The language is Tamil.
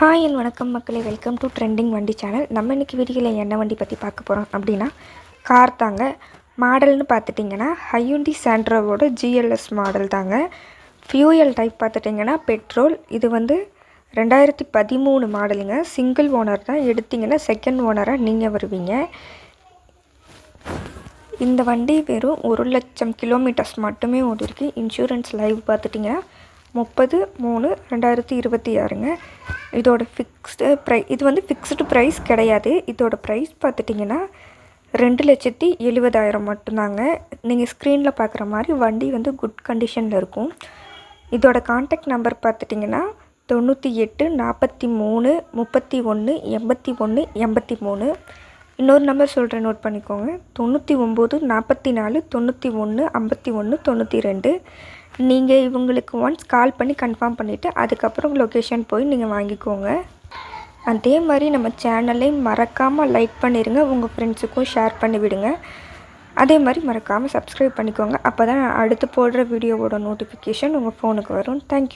ஹாய் அண்ட் வணக்கம் மக்களே, வெல்கம் டு ட்ரெண்டிங் வண்டி சேனல். நம்ம இன்றைக்கி வீடியோவில் என்ன வண்டி பற்றி பார்க்க போகிறோம் அப்படின்னா கார் தாங்க. மாடல்னு பார்த்துட்டிங்கன்னா ஹையுண்டி சாண்ட்ரோவோட ஜிஎல்எஸ் மாடல் தாங்க. ஃபியூயல் டைப் பார்த்துட்டிங்கன்னா பெட்ரோல். இது 2013 மாடலுங்க. சிங்கிள் ஓனர் தான். எடுத்திங்கன்னா செகண்ட் ஓனராக நீங்கள் வருவீங்க. இந்த வண்டி வெறும் 1,00,000 கிலோமீட்டர்ஸ் மட்டுமே ஓடிருக்கு. இன்சூரன்ஸ் லைவ் பார்த்துட்டிங்கன்னா 30/3/2026ங்க. இதோட இது ஃபிக்ஸ்டு ப்ரைஸ் கிடையாது. இதோட ப்ரைஸ் பார்த்துட்டிங்கன்னா 2,70,70,000 மட்டும்தாங்க. நீங்கள் ஸ்க்ரீனில் பார்க்குற மாதிரி வண்டி குட் கண்டிஷனில் இருக்கும். இதோட கான்டாக்ட் நம்பர் பார்த்துட்டிங்கன்னா 98 43 31 81 83. இன்னொரு நம்பர் சொல்கிறேன், நோட் பண்ணிக்கோங்க. 99 44 91 51 92. நீங்கள் இவங்களுக்கு ஒன்ஸ் கால் பண்ணி கன்ஃபார்ம் பண்ணிவிட்டு அதுக்கப்புறம் லொக்கேஷன் போய் நீங்கள் வாங்கிக்கோங்க. அதே மாதிரி நம்ம சேனலையும் மறக்காமல் லைக் பண்ணிடுங்க. உங்கள் ஃப்ரெண்ட்ஸுக்கும் ஷேர் பண்ணி விடுங்க. அதே மாதிரி மறக்காமல் சப்ஸ்கிரைப் பண்ணிக்கோங்க. அப்போ தான் அடுத்து போடுற வீடியோவோட நோட்டிஃபிகேஷன் உங்கள் ஃபோனுக்கு வரும். தேங்க்யூ.